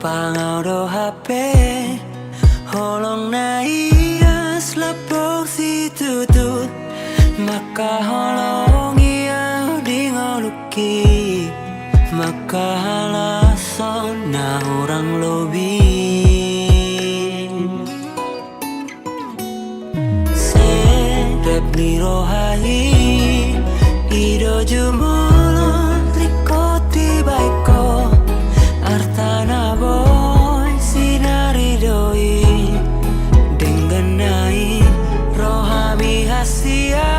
Pangau do HP Holong na ias lapok si tutut Maka holong iya di ngoluki Maka halason na orang lobi Serep ni rohai Ido jumolo Rikoti baiko Artana boy Sinari doi Denggenai Rohami hasia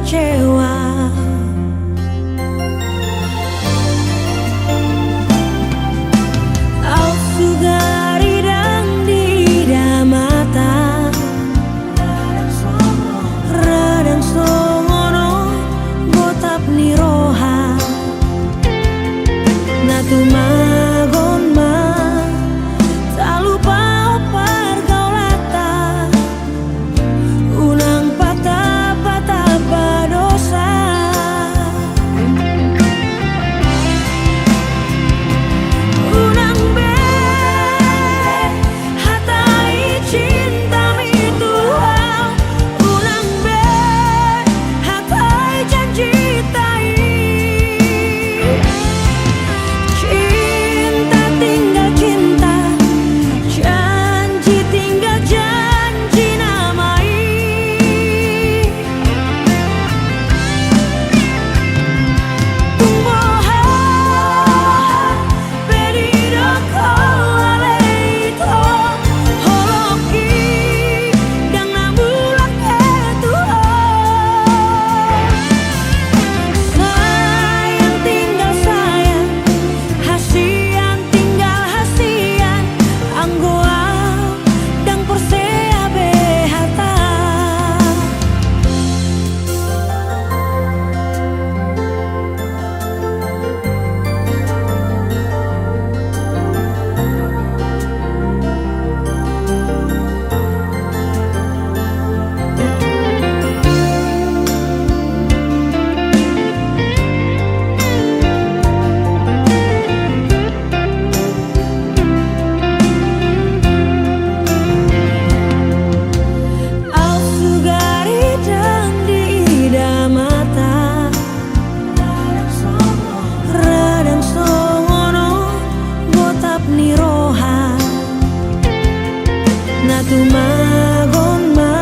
kecewa. Au sugari dang di mata radang songono gotap ni roha natu magon ma tak lupa pergaulata unang patah-patah berdosa unang be hatai cinta itu unang be hatai janji tai cinta tinggal cinta janji tinggal janji namai tumboha pedido koaleito holoki dan namulak itu sayang tinggal sayang hasian tinggal hasian anggoa dan persea behata au sugari dan di mata radang songono gotap ni roha natu magon ma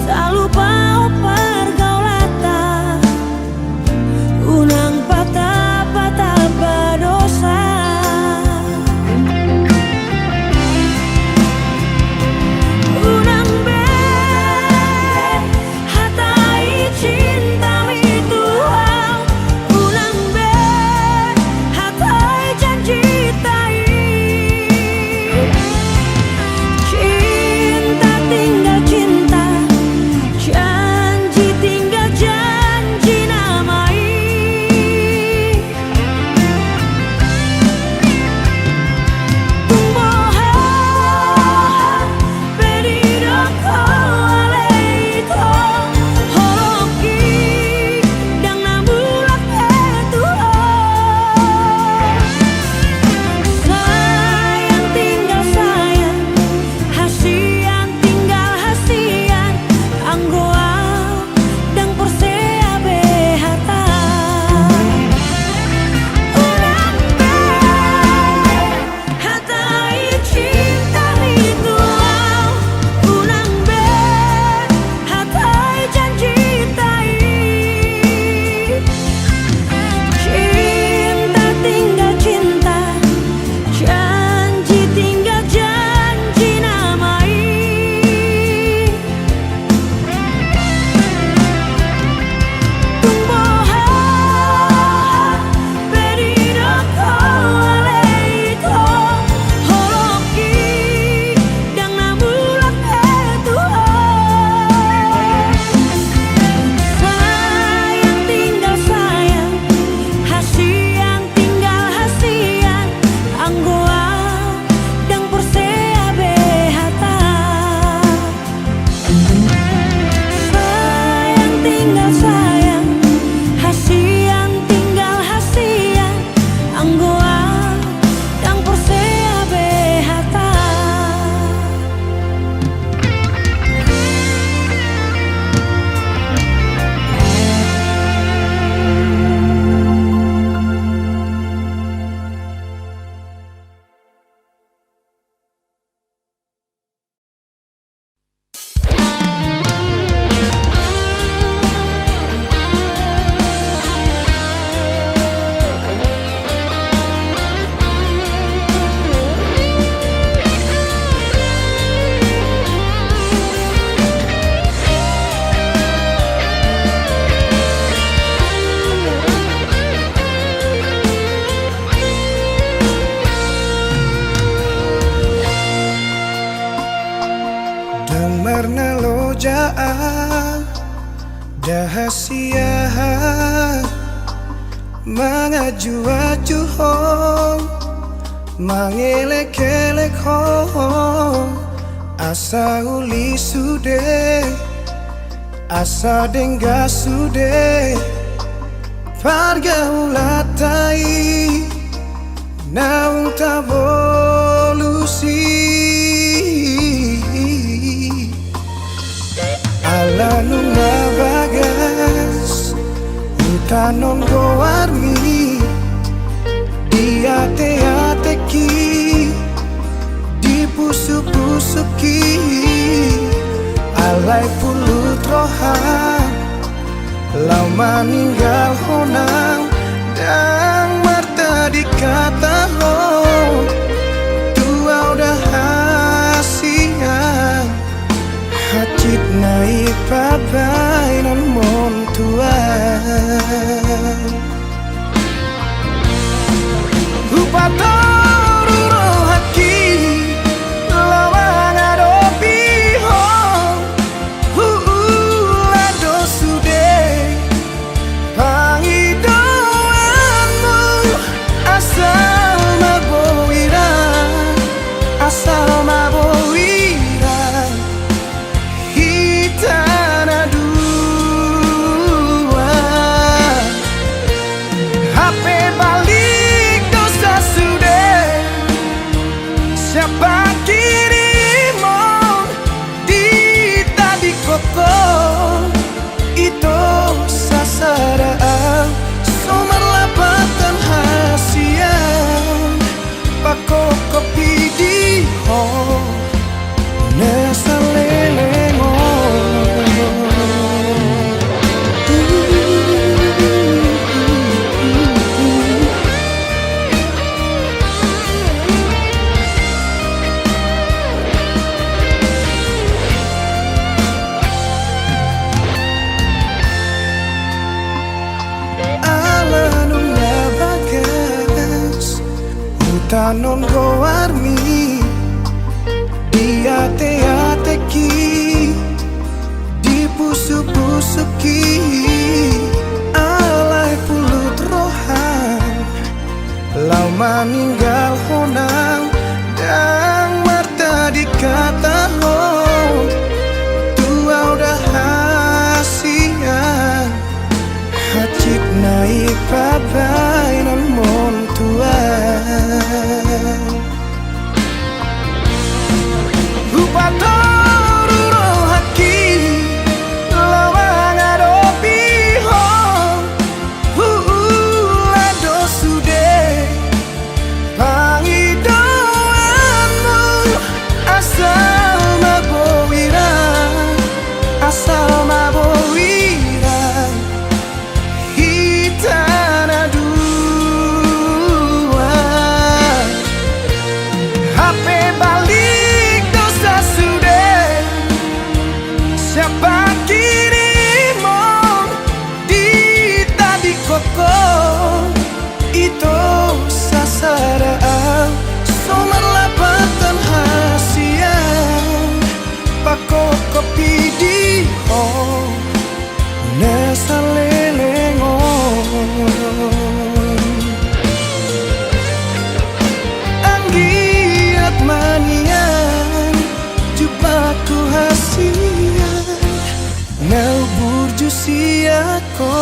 tak lupa pergaulata unang patah-patah berdosa unang be hatai cinta itu unang be hatai janji tai cinta tinggal cinta janji tinggal janji namai tumboha pedido koaleito holoki dan namulak itu sayang tinggal sayang hasian tinggal hasian anggoa dan persea behata unang be hatai cinta itu unang be hatai janji tai cinta tinggal cinta janji tinggal janji namai tumboha pedido koaleito holoki dan namulak itu sayang tinggal sayang hasian tinggal hasian anggoa dan persea behata sayang tinggal sayang hasian tinggal hasian anggoa dan persea behata Dengarna lojaan dahasia mangaju-aju hong mangelek-elek hong asa uli sude asa dengga sude pargaulatai naung tabolusi ala nunga bagas utanon goarmi diate-ateki dipusuk-pusuki alai pulut rohan lau maninggal honang dan marta dikata ho tua udah hasian hacit naik pabai non mon tuan upatoru rohaki lawang adopi hong lado sude pangidoanmu asal maboiran hitana dua HP balik dosa sudah siapa kirimu di tadi koko itu sasaraan sumber lapatan hasian pako kopi di ho nesa lelengo tanon goarmi diate-ateki dipusuk-pusuki alai pulut rohan lau maninggal honang dan marta dikata ho tua udah hasian hacit naik pabai non mon tuan upatoru rohaki lawang adopi hong lado sude pangidoanmu asal maboiran hitana dua HP balik dosa sudah siapa kirimu di tadi koko itu sasaraan sumber lapatan hasian pako kopi di ho nesa lelengo anggiat manian jupaku hasian nau burju siako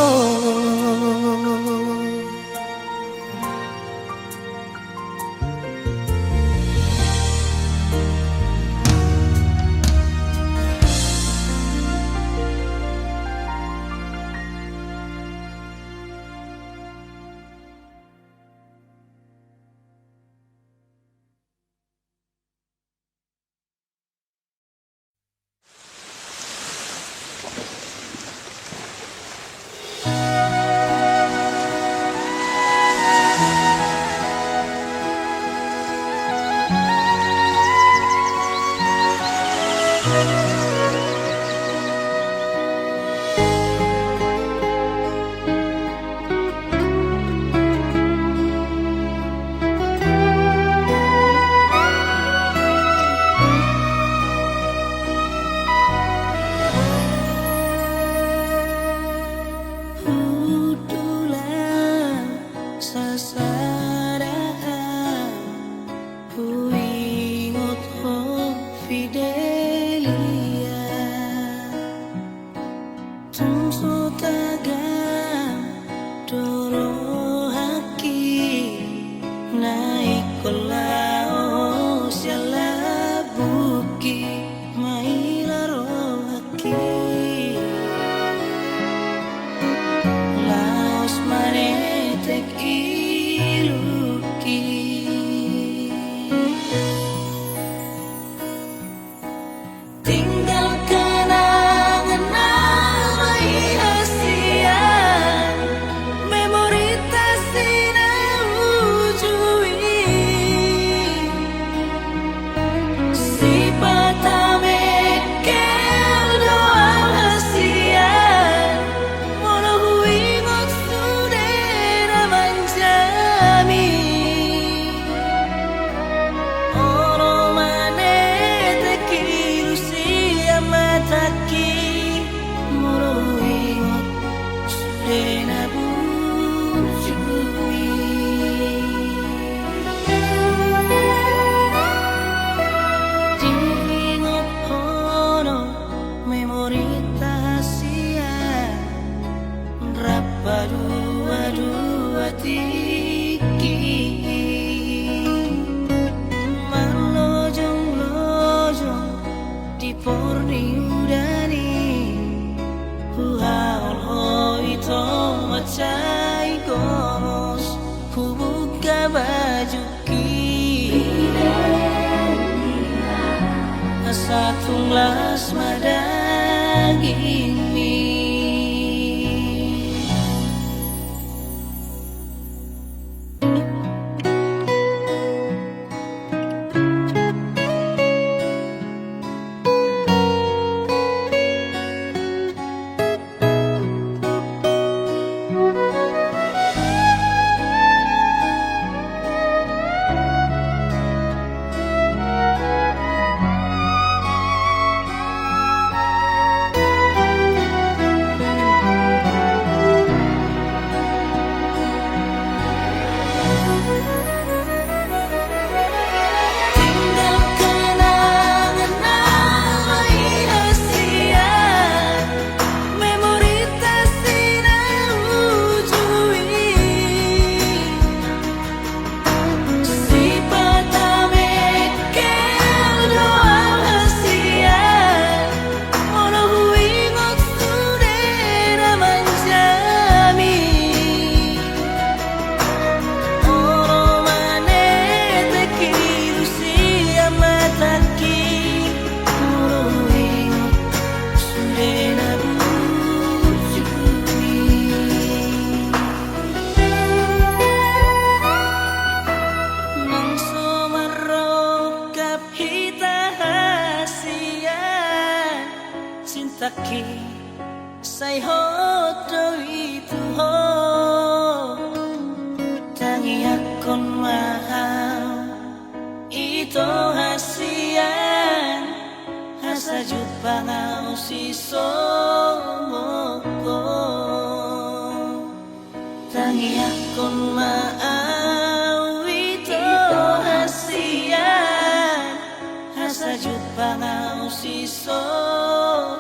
mataki muruingot sudena bujui Dingot hono memori tahasia dua tiki Malojong-lojong di porni udani Huhaol hoi to macai gomos Kubuka bajuki Satu gelas madaging mie Taki say hot itu ho tangi akon mahal itu hasian hasa jupa ngau si somoko tangi akon mahal itu hasian hasa jupa ngau si somoko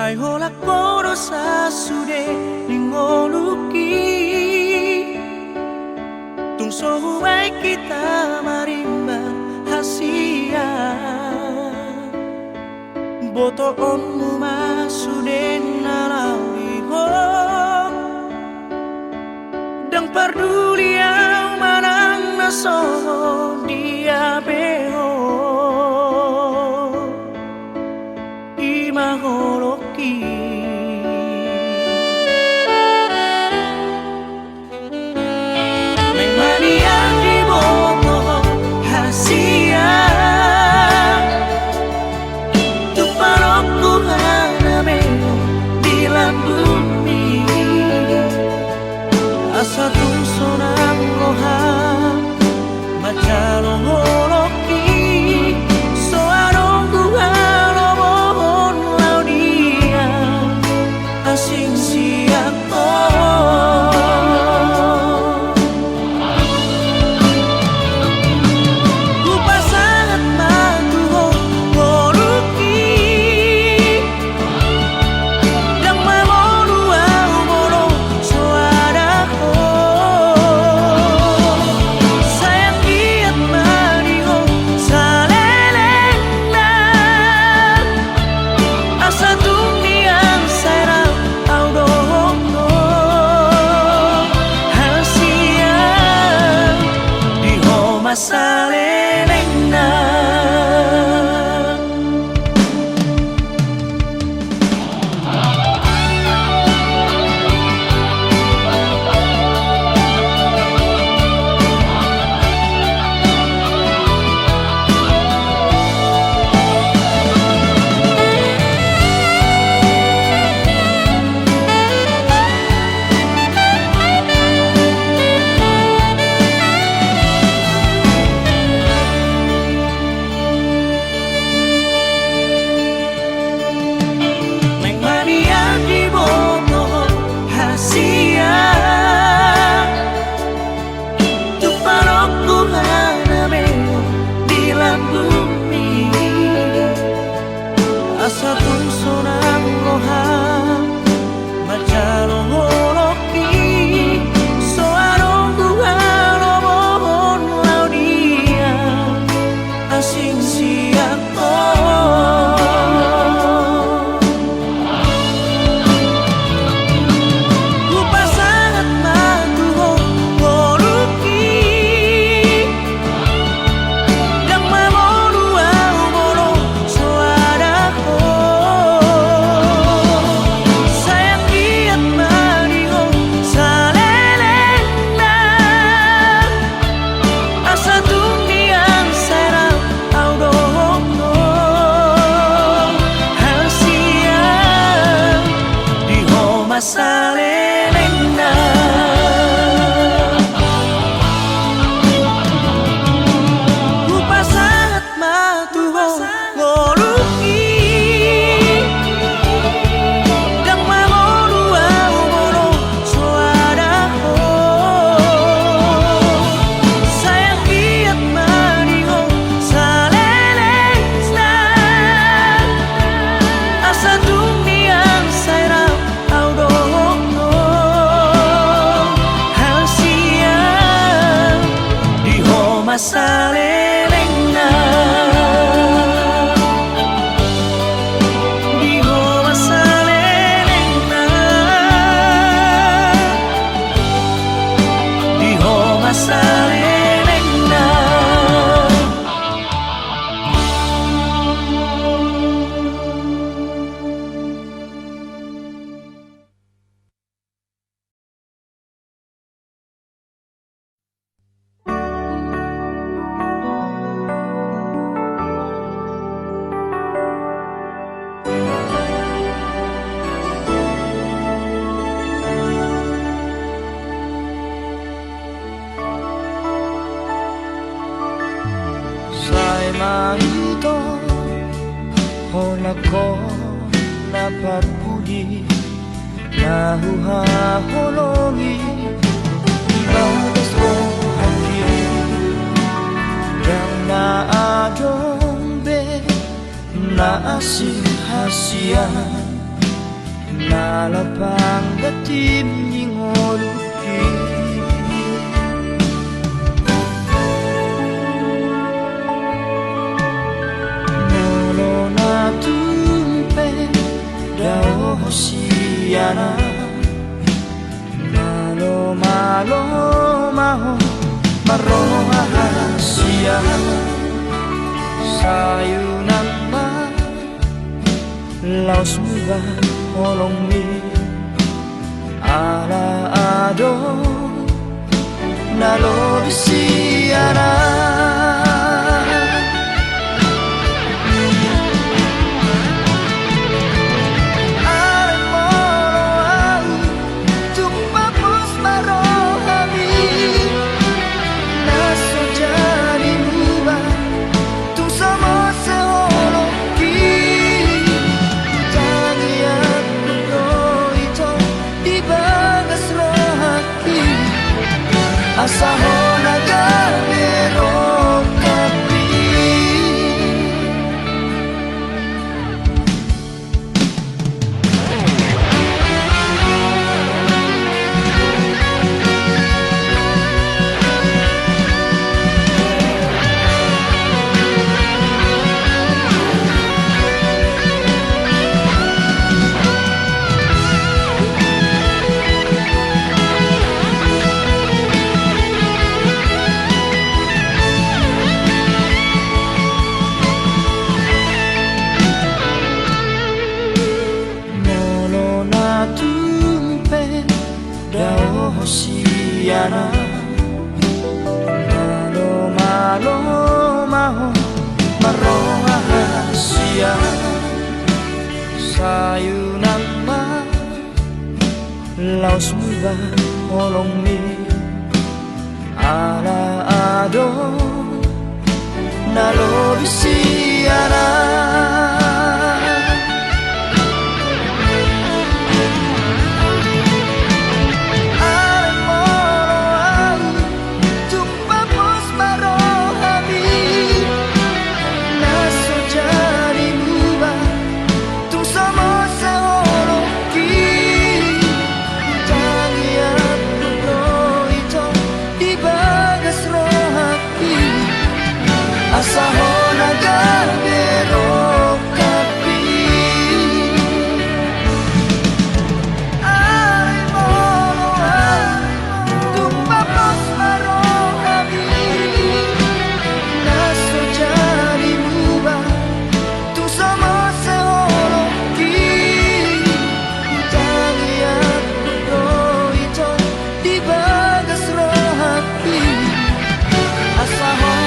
Ai holak koro sasude ningoluki Tung sohu baik kita marimba hasia Boto onmu masude nalawi ho Dang parduli yang manang naso dia beho Imaholoki Memania di boto hasia Tu parokku hanameo di lambumi Asa tung sonang loha Macano holoki So arong kuhalo mohon laudia Hola ko napagpuli nahuhahologi ibagas mo hakim yang naadombe naasim hasian nalapang datim nyingoluki nolo natumpe dao hosiana malo malo maho maroha hasia sayunan ma laos muba holong mi ala ado nalo bisiana Asaho nagamero kapi hosiana malo malo maho maroha hasia sayunan ma laos muba holong mi ala ado nalo bisiana Asaho nagamero kapi ay molo tumpapos marohami naso jadi muba tu sama seoloki talian do ito di bagas rohati asaho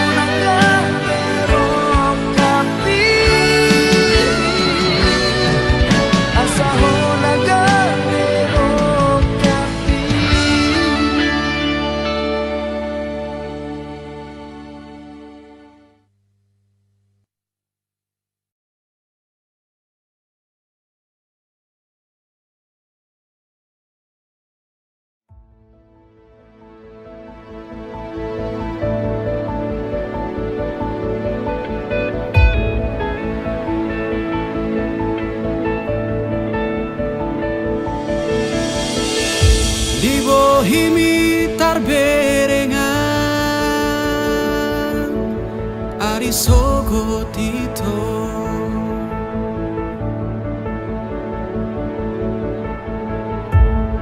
Di bohimi tarberengan Ari sogo tito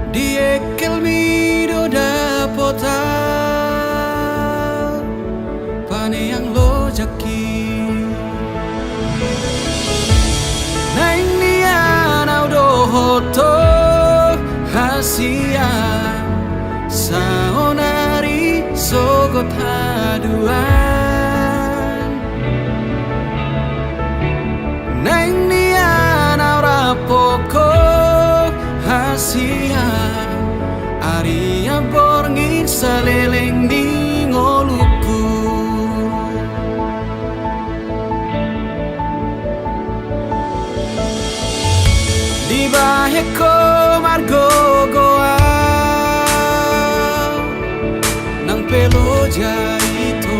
Di ekel mido dapota Pane yang lo jaki Naing nian audo hoto hasia saonari sogot haduan Naing nian aura poko hasia aria borngin saleleng di ngolupu baheko margogoa nang pelo jaito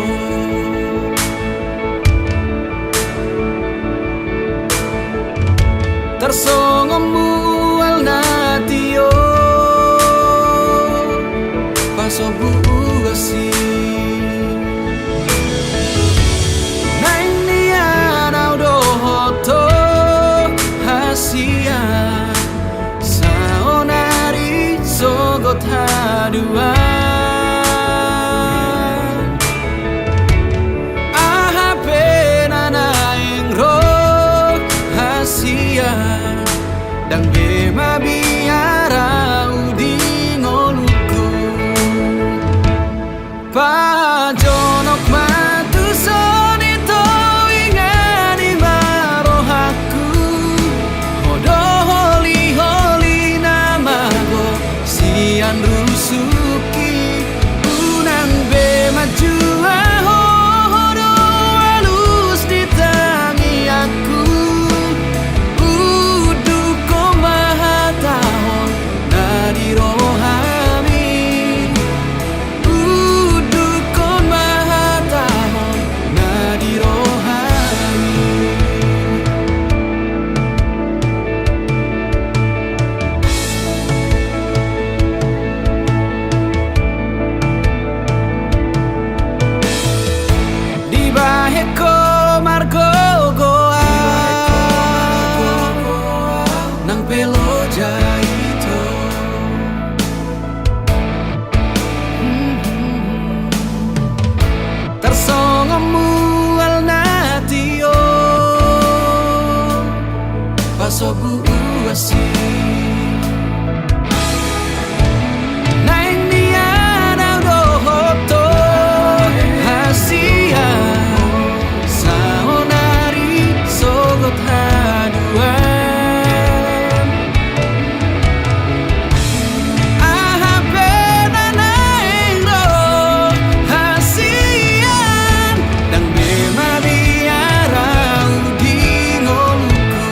tersongomu alnatio pasobu asi nang nian audohoto hasia saonari sogot haduan ahape nanaing roh hasia dan bema biara udi ngoluku pajonok matu sonito ingani marohaku hodo holi namago sian rusuki unang bema jua hodo halus di tangi aku baheko margogoa nang pelo jaito tersongomu alnatio pasobu asi nang nian audohoto hasia sogot haduan ahape nanaing roh hasian dan bema biara udi ngoluku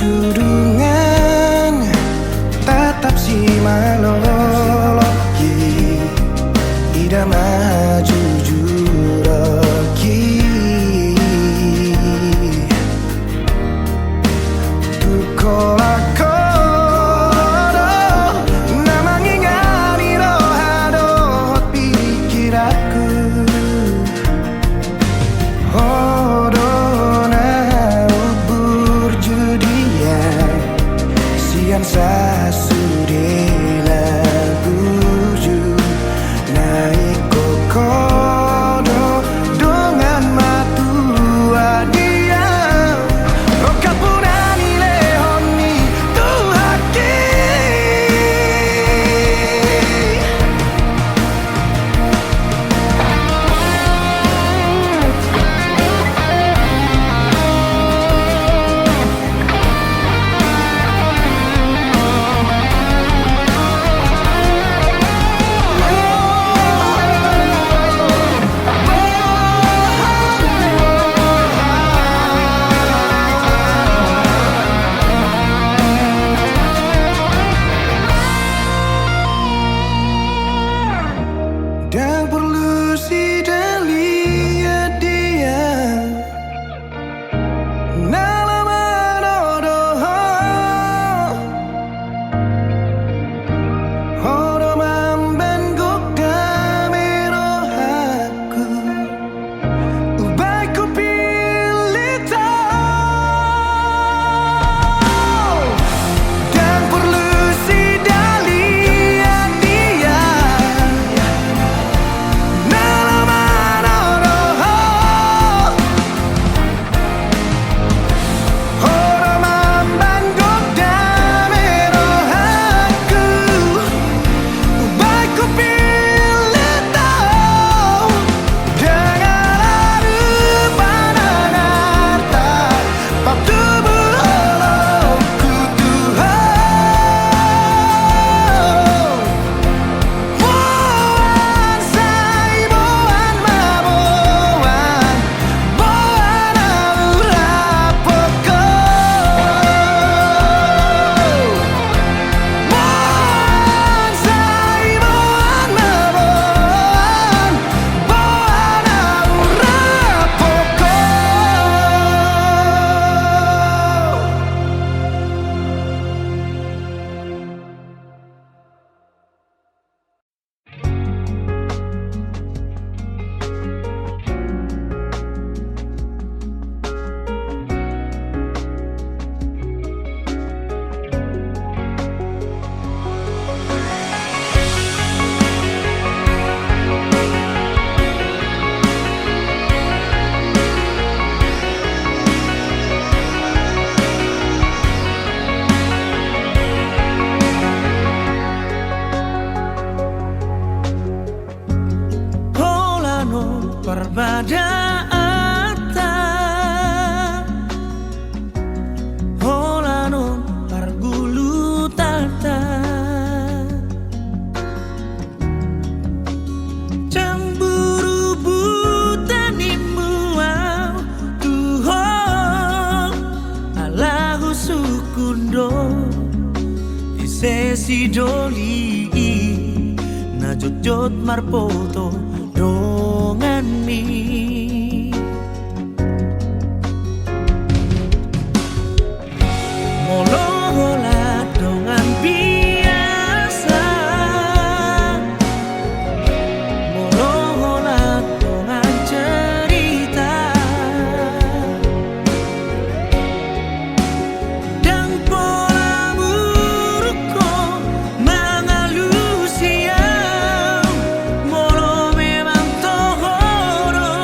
tudungan tatap si maloloki ida maju juroki tukola kodo namang ingani rohado pikiraku hodona ubur judian sian sasudela buju naik kokodo dengan matua dia roka punani lehoni tuhaki dan perlu si lihat dia nalaman odoho odo mambengok damero aku ubay ko pilito dan perlu si lihat dia nalaman odoho odo mambengok damero aku ubay ko pilito dengan adu pandangan tak patubuh olokku Tuhan boan say boan maboan boan aura poko boan say boan maboan boan aura poko Polano perbadaata Polano pargulu tata Cemburu buta nimuau Tuhan Allahu sukundo Isesi doli Najot-jot marpoto dongan mi Molola dongan biasa Molola dongan cerita Dan pola burukku mengalusiau Molo memang tohoro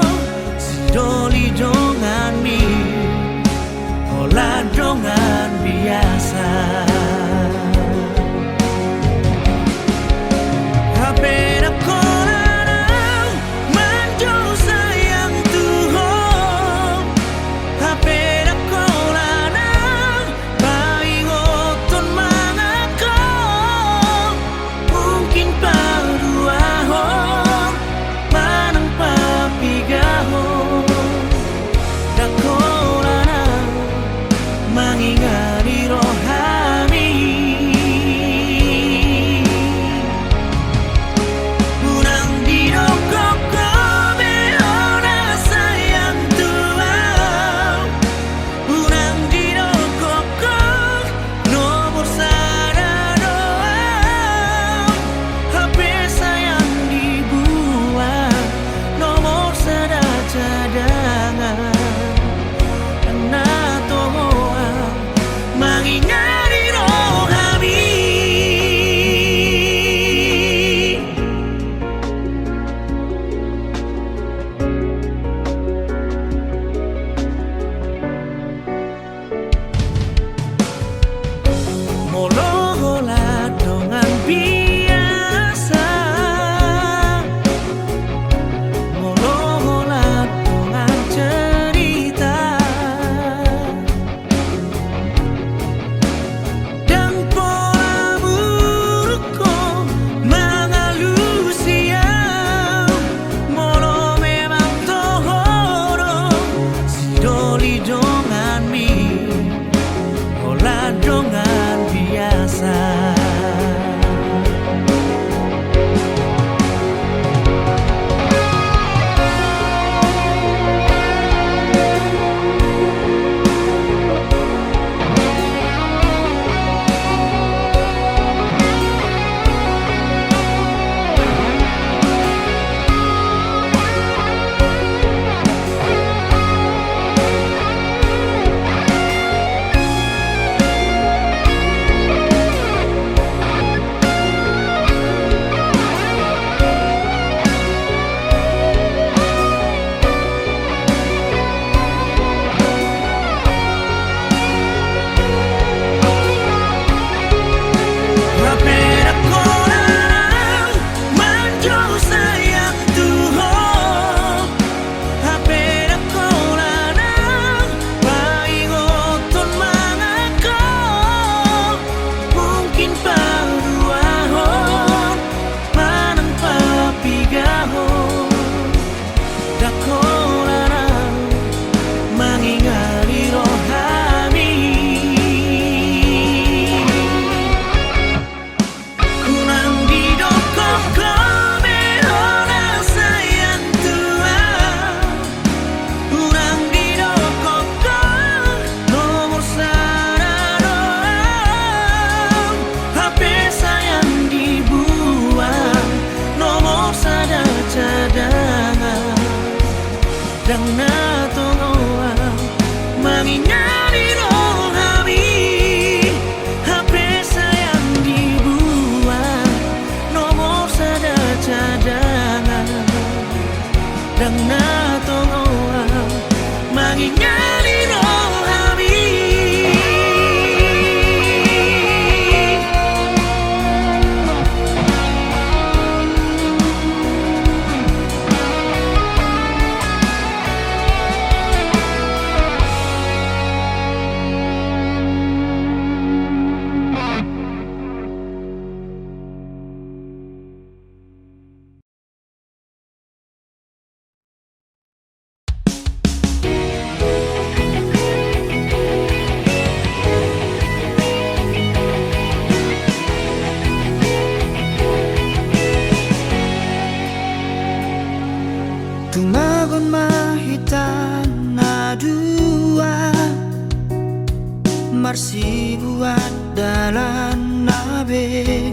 marsi buat dalan nabe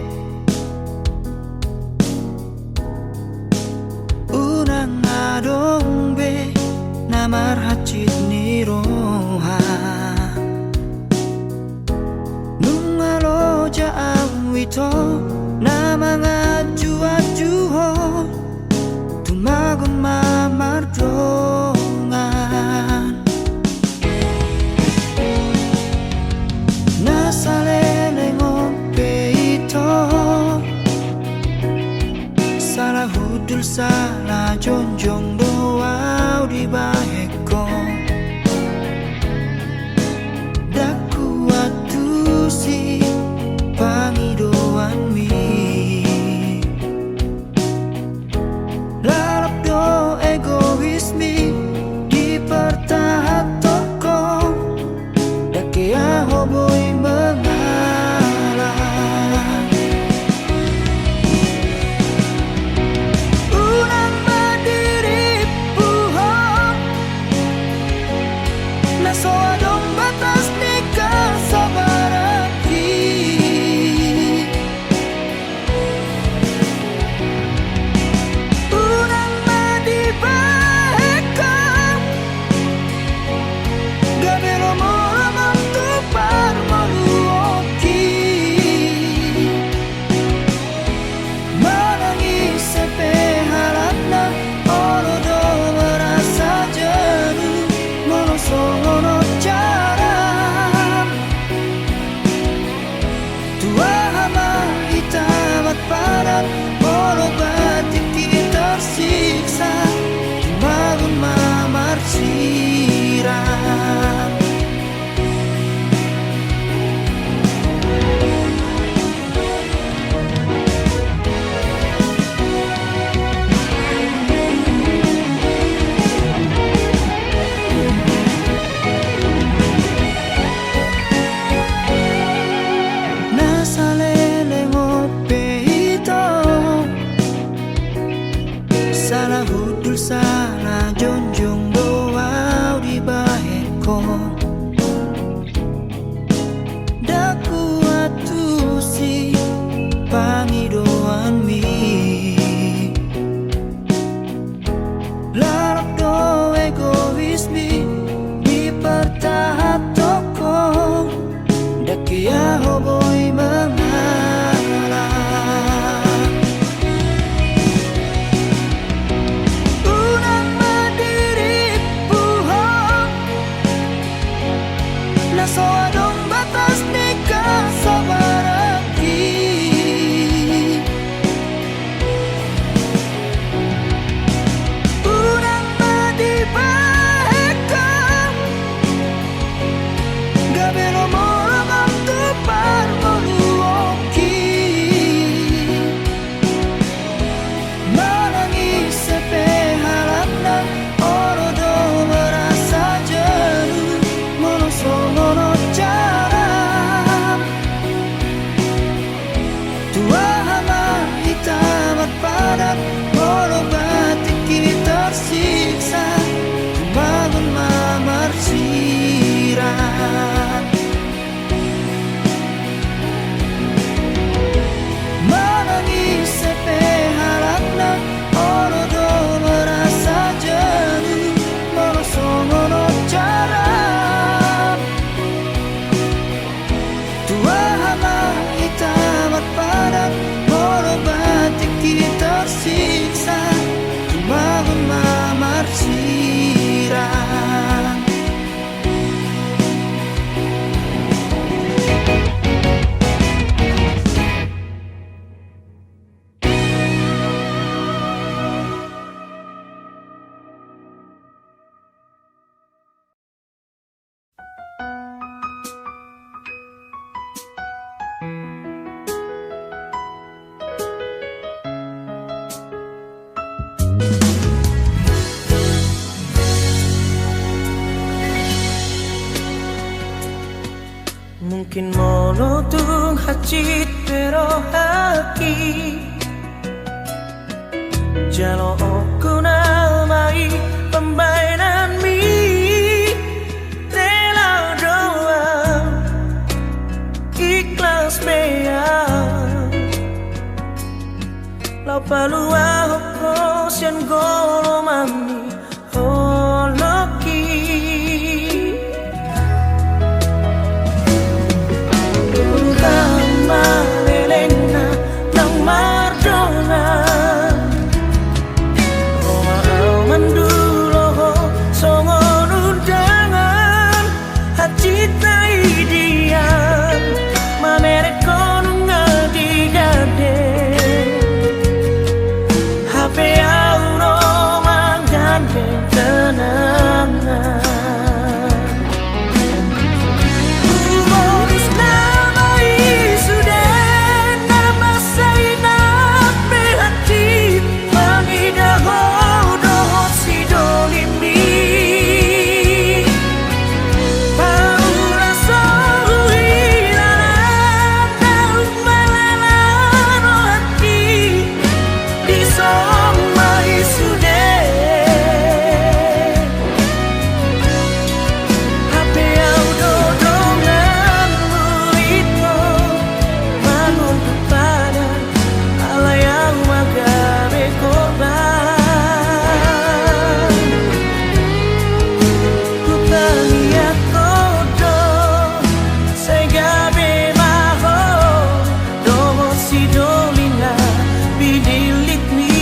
unang adong be namar hacit ni roha nung alo jaang wito na mga juwa-juho tumagon mamardongan nasa lelengong peito salah hudul salah jonjong doa di baheko daku atu si pangidoan mi lalap do egois mi di pertahat toko dake ahoboy mengalah unang berdiri puhong naso adong batas nikah sabaraki unang madibahekam gabelo moramang tupar maluoki manangis sepe harap na olo do merasa jenuh monosono jaram tua hama hitamat padat olo batik kita tersiksa dibangun mamar siram nasa lelengong peito salah hudul salah jonjong doa di baheko daku atu si pangidoan mi larap do egois mi di pertahat toko dake ahoboy mengalah unang berdiri puhong naso adong batas nikah sabaraki unang madibahekam gabelo moramang tupar maluoki manangis sepe harap na oro do merasa jenuh monosono jaram tua hama hitamat padat olo batik kini tersiksa dibangun mamar siram manangis sepe harap na olo do merasa jenuh monosono jaram tua hama hitamat padat olo batik kini tersiksa dibangun mamar siram mungkin monotung hacit pero haki jalo aku namai pembainan mi rela doa palua hoko sian golo mami holoki Urutama lelena nang mardona Roma au mandulo songon undangan hacita idian mamere konunga digade Hape auro manggandeng kenangan Umurus nama isudah nama sayna hati Mangidah hodoh si dolimi Paura sohilalan daun malalan hati Di soma isudah Hape au dodonganmu itu Bangun kepada Allah yang magabe korban Ku taniat kodoh Segabe maho Domo si dolina Bidilit mi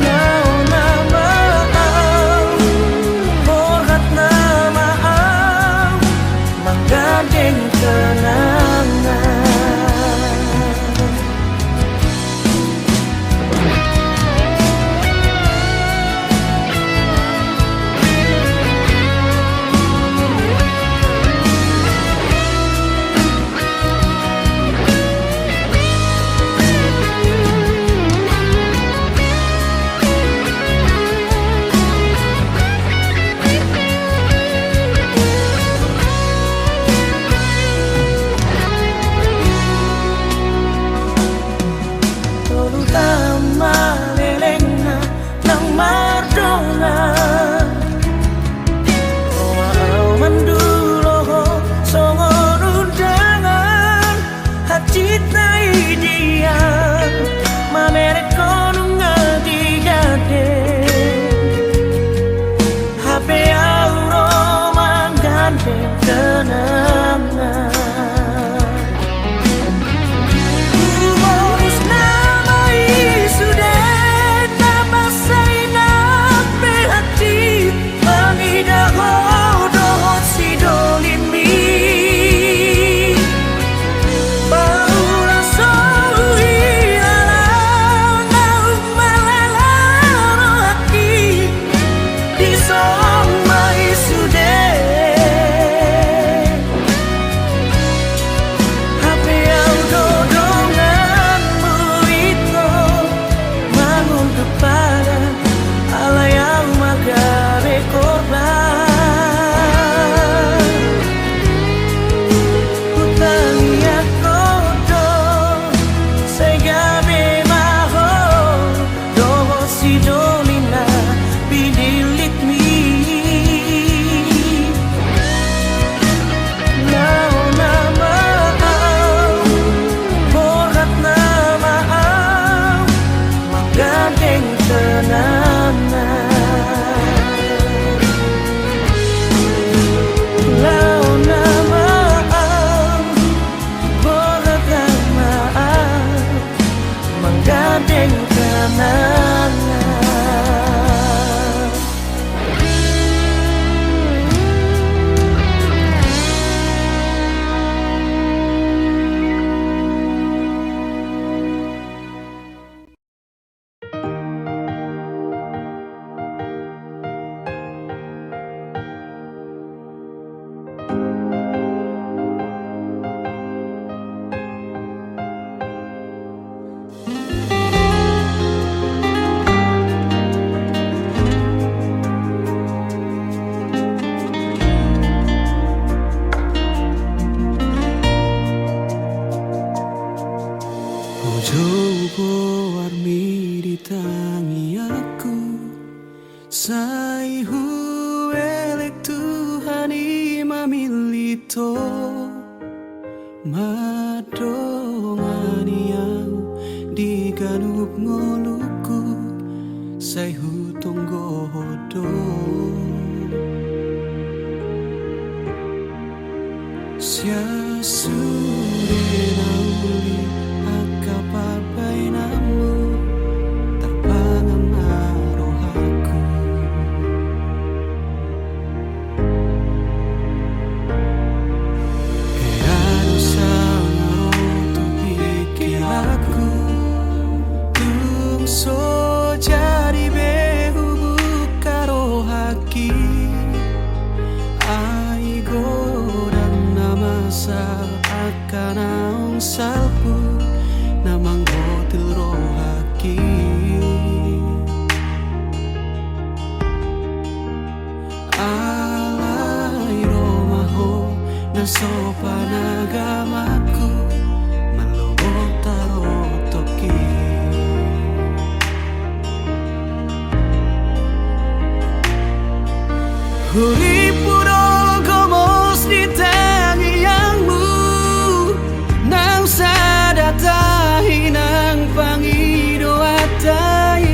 Nau nama au Borhat nama au Menggandeng kenangan Terutama lelena nang mardona Roma au mandulo songon undangan hacita idian mamere konunga digade Hape auro manggandeng kenangan Umurus nama isudah nama sayna hati Mangidah hodoh si dolimi Paura sohilalan daun malalan hati Di soma isudah Sia sudah nauli akapapai namu terpangan rohaku. Keado sangat tu pikir aku tung so jadi behu buka rohaki. Akan naung salpu namang gotil rohaki. Alay romaho na sopan agamaku malubog tarotoki. Huri puro gomos di tangiangmu nang sadatahi nang pangido atai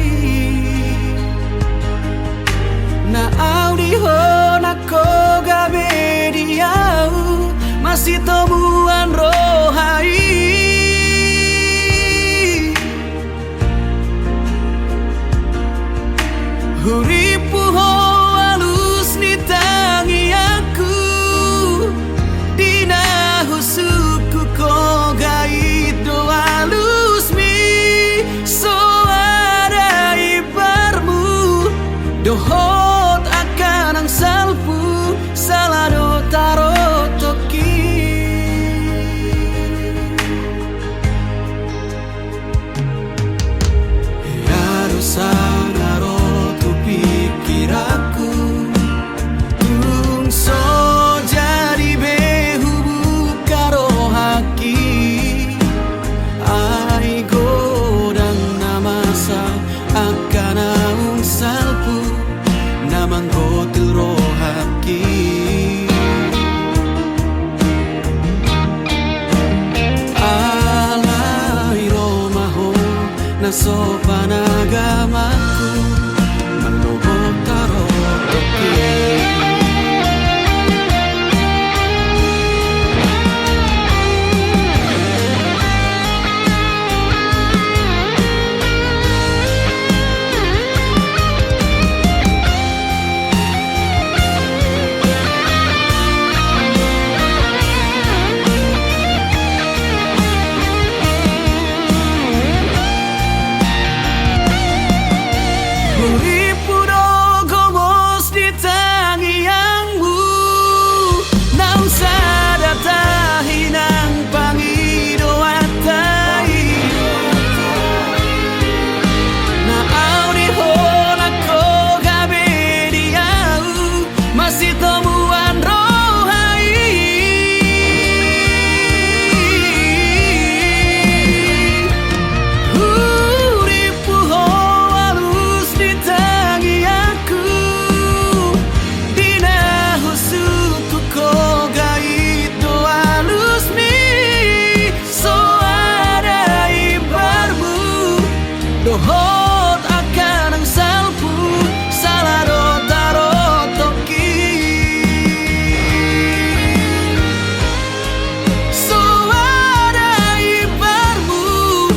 na audiho na ko gabe diau masih tomuan rohai. Huripu ho alus ni tangi aku dina husuku ko gait do alus mi so ada ibarmu dohot akan ang salpu salado tarotoki. Harus tu pikir aku tung so jadi behu buka rohaki. Ai godang namasa akan naung salpu namang gotil rohaki. Alay romaho na sopan agamaku malubog tarotoki. Dohot akan ang salpu salado tarotoki. So ada ibarmu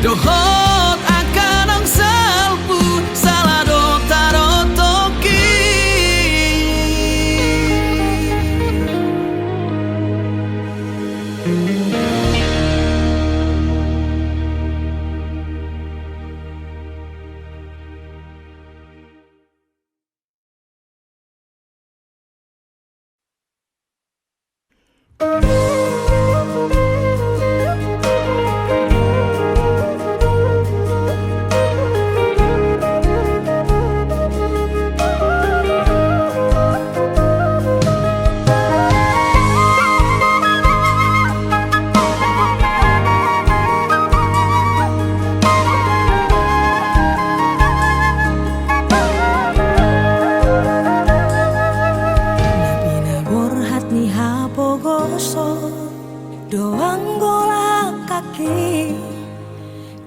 dohot akan ang salpu salado tarotoki. Doang golak kaki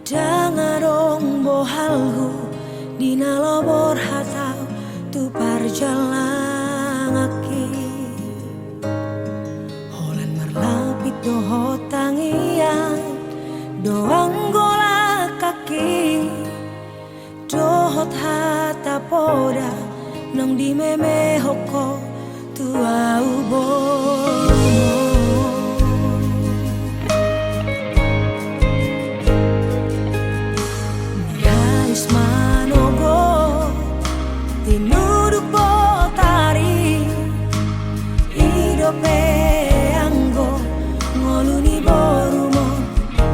Dangarong bohalhu Dina lobor hatau Tu parjalan aki Holan di meme hoko tua ubomo. Niais manogo tinuduk botari idope anggo ngoluni borumo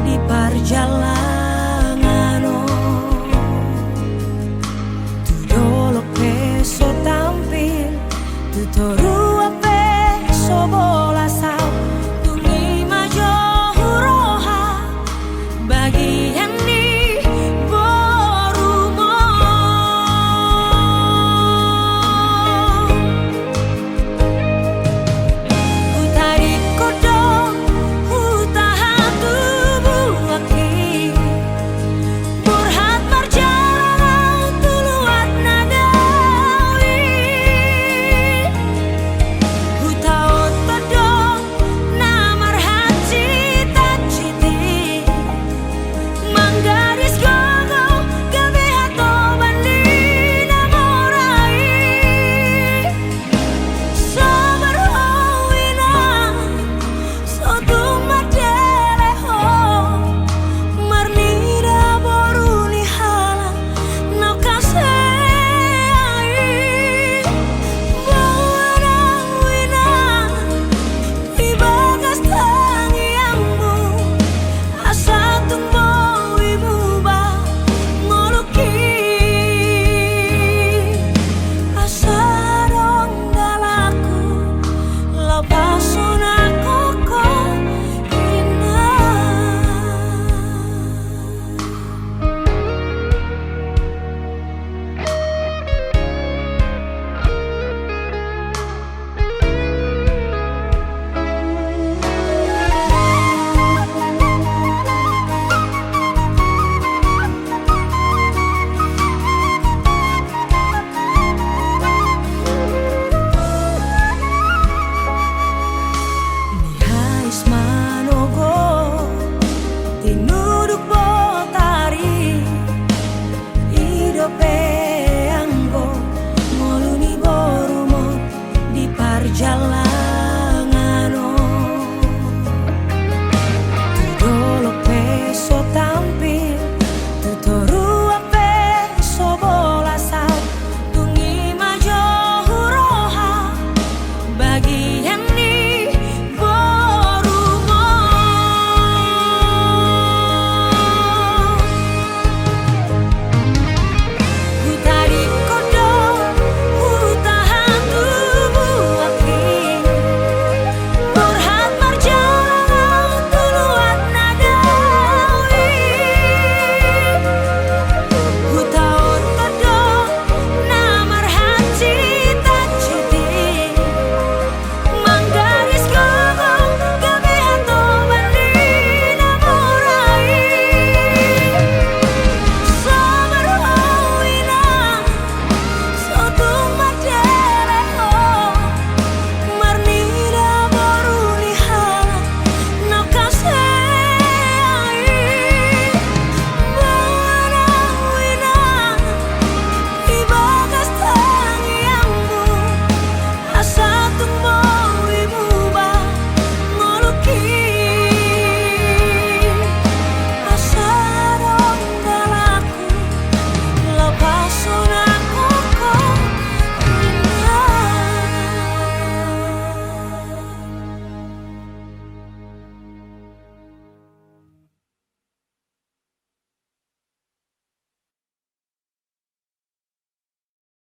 di parjalangano. Tu dolo peso tampil tu toru